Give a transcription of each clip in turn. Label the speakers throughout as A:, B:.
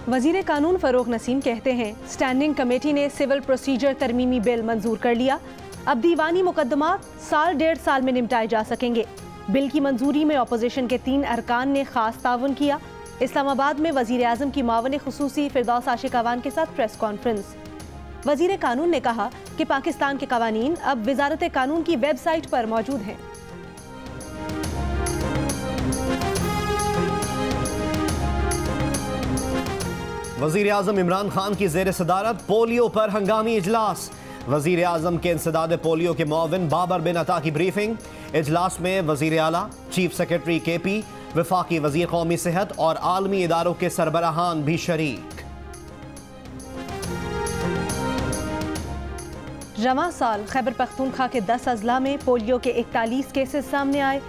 A: वजीर कानून फरोग नसीम कहते हैं स्टैंडिंग कमेटी ने सिविल प्रोसीजर तरमीमी बिल मंजूर कर लिया। अब दीवानी मुकदमात साल डेढ़ साल में निपटाए जा सकेंगे। बिल की मंजूरी में अपोजिशन के 3 अरकान ने खास ताउन किया। इस्लामाबाद में वजीर आजम की मावन खुसूसी फिरदौस आशिक अवान के साथ प्रेस कॉन्फ्रेंस। वजीर कानून ने कहा कि पाकिस्तान के कवानीन अब वजारत कानून की वेबसाइट पर मौजूद हैं।
B: वजीर आजम इमरान खान की जेर सदारत पोलियो पर हंगामी इजलास। वजीर आजम के इंसदाद पोलियो के मुआविन बाबर बिन अता की ब्रीफिंग। इजलास में वजीर आला, चीफ सेक्रेटरी KP, वफाकी वजीर कौमी सेहत और आलमी इदारों के सरबराहान भी शरीक।
A: रवां साल खैबर पख्तूनख्वा के 10 अजला में पोलियो के 41 केसेस सामने आए।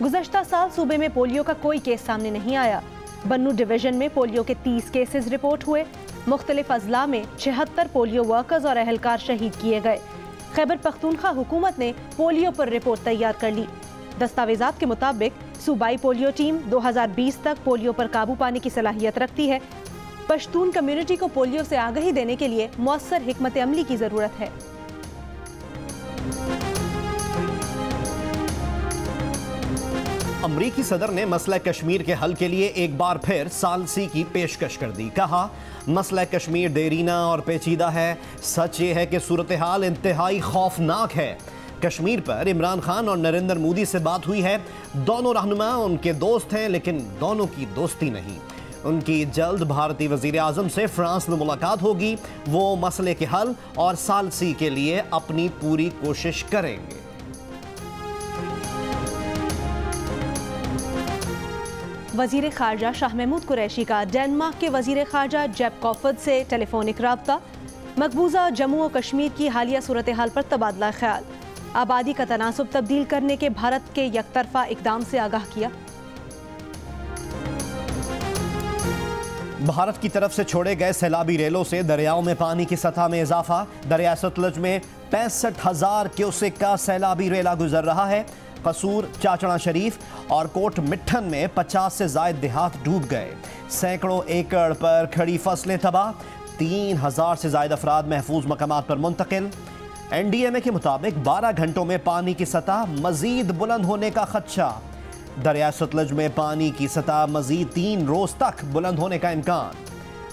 A: गुज़श्ता साल सूबे में पोलियो का कोई केस सामने नहीं आया। बन्नू डिवीजन में पोलियो के 30 केसेस रिपोर्ट हुए। मुख्तलिफ अजला में 76 पोलियो वर्कर्स और अहलकार शहीद किए गए। खैबर पख्तूनख्वा हुकूमत ने पोलियो पर रिपोर्ट तैयार कर ली। दस्तावेजात के मुताबिक सूबाई पोलियो टीम 2020 तक पोलियो पर काबू पाने की सलाहियत रखती है। पश्तून कम्युनिटी को पोलियो से आगाही देने के लिए मौसर हिकमत अमली की ज़रूरत है।
B: अमरीकी सदर ने मसला कश्मीर के हल के लिए एक बार फिर सालसी की पेशकश कर दी। कहा, मसला कश्मीर देरीना और पेचीदा है। सच ये है कि सूरत हाल इंतहाई खौफनाक है। कश्मीर पर इमरान खान और नरेंद्र मोदी से बात हुई है। दोनों रहनुमा उनके दोस्त हैं, लेकिन दोनों की दोस्ती नहीं। उनकी जल्द भारतीय वजीर आजम से फ्रांस में मुलाकात होगी। वो मसले के हल और सालसी के लिए अपनी पूरी कोशिश करेंगे।
A: वजीर खारजा शाह महमूद कुरैशी का डेनमार्क के वजीर खारजा जेब कॉफर्ड से टेलीफोनिक राब्ता। मकबूजा जम्मू और कश्मीर की हालिया सूरत हाल पर तबादला ख्याल। आबादी का तनासुब तब्दील करने के भारत के यकतरफा इकदाम से आगाह किया।
B: भारत की तरफ से छोड़े गए सैलाबी रेलों से दरियाओं में पानी की सतह में इजाफा। दरिया सतलज में 65,000 क्यूसेक का सैलाबी रेला गुजर रहा है। कसूर, चाचड़ा शरीफ और कोट मिट्ठन में 50 से ज्यादा देहात डूब गए। सैकड़ों एकड़ पर खड़ी फसलें तबाह। 3,000 से ज्यादा अफराद महफूज मकामात पर मुंतकिल। NDMA के मुताबिक 12 घंटों में पानी की सतह मजीद बुलंद होने का खदशा। दरिया सतलज में पानी की सतह मजीद 3 रोज तक बुलंद होने का इम्कान।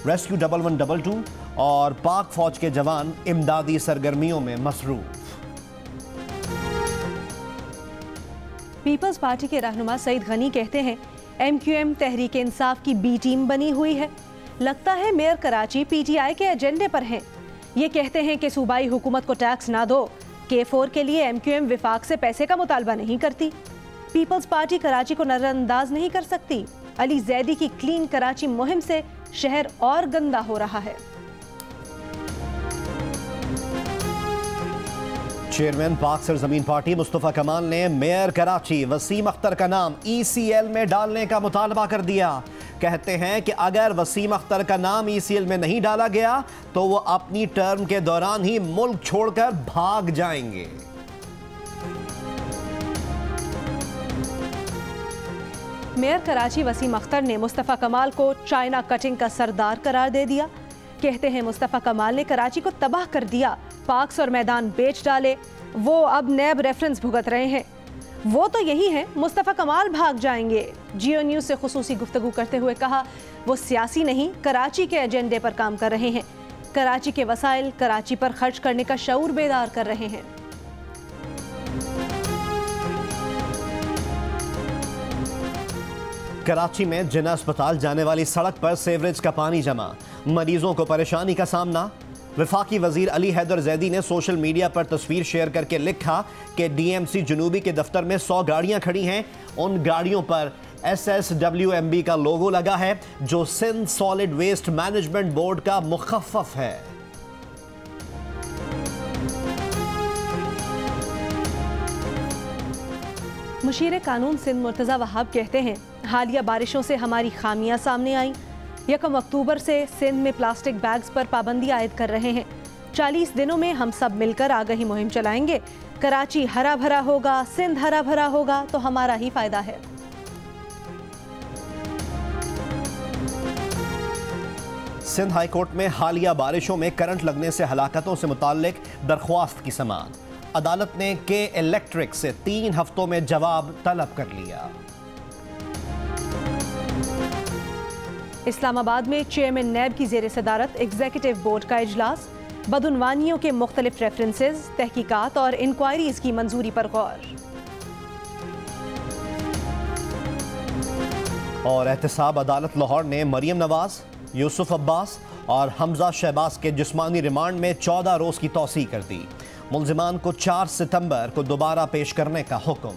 B: रेस्क्यू 1112 और पाक फौज के जवान इमदादी सरगर्मियों में मसरूफ।
A: पीपल्स पार्टी के रहनुमा सईद गनी कहते हैं MQM तहरीक इंसाफ की B टीम बनी हुई है। लगता है मेयर कराची PTI के एजेंडे पर हैं। ये कहते हैं कि सूबाई हुकूमत को टैक्स ना दो। K4 के लिए MQM विफाक से पैसे का मुतालबा नहीं करती। पीपल्स पार्टी कराची को नजरअंदाज नहीं कर सकती। अली जैदी की क्लीन कराची मुहिम से शहर और गंदा हो रहा है।
B: चेयरमैन पाक सरजमीन पार्टी मुस्तफ़ा कमाल ने मेयर कराची वसीम अख्तर का नाम ECL में डालने का मुतालबा कर दिया। कहते हैं कि अगर वसीम अख्तर का नाम ECL में नहीं डाला गया तो वो अपनी टर्म के दौरान ही मुल्क छोड़कर भाग जाएंगे।
A: मेयर कराची वसीम अख्तर ने मुस्तफ़ा कमाल को चाइना कटिंग का सरदार करार दे दिया। कहते हैं मुस्तफ़ा कमाल ने कराची को तबाह कर दिया, पार्क्स और मैदान बेच डाले। वो अब नैब रेफरेंस भुगत रहे हैं। वो तो यही है, मुस्तफ़ा कमाल भाग जाएंगे। जियो न्यूज़ से खुसूसी गुफ्तगू करते हुए कहा, वो सियासी नहीं कराची के एजेंडे पर काम कर रहे हैं। कराची के वसाइल कराची पर खर्च करने का शऊर बेदार कर रहे हैं।
B: कराची में जिन्ना अस्पताल जाने वाली सड़क पर सीवरेज का पानी जमा, मरीजों को परेशानी का सामना। वफाकी वजीर अली हैदर जैदी ने सोशल मीडिया पर तस्वीर शेयर करके लिखा कि DMC जुनूबी के दफ्तर में 100 गाड़ियां खड़ी हैं। उन गाड़ियों पर SSWMB का लोगो लगा है, जो Sindh solid waste management board का मुखफ़फ़ है।
A: मुशीर कानून सिंध मुर्तज़ा वहाब कहते हैं, हालिया बारिशों से हमारी खामियां सामने आई। 1 अक्टूबर से सिंध में प्लास्टिक बैग्स पर पाबंदी आयद कर रहे हैं। 40 दिनों में हम सब मिलकर आगाही मुहिम चलाएंगे। कराची हरा भरा होगा, सिंध हरा भरा होगा तो हमारा ही फायदा है।
B: सिंध हाई कोर्ट में हालिया बारिशों में करंट लगने से हलाकतों से मुताल्लिक दरख्वास्त की समाअत। अदालत ने के इलेक्ट्रिक से 3 हफ्तों में जवाब तलब कर लिया।
A: इस्लामाबाद में चेयरमैन नैब की ज़ेर सदारत एग्जीक्यूटिव बोर्ड का इजलास। बदउनवानियों के मुख्तलिफ रेफरेंसेस, तहकीकात और इंक्वायरीज की मंजूरी पर गौर।
B: और एहतसाब अदालत लाहौर ने मरियम नवाज, यूसुफ अब्बास और हमजा शहबाज के जिस्मानी रिमांड में 14 रोज़ की तौसीह कर दी। मुल्जिमान को 4 सितंबर को दोबारा पेश करने का हुक्म।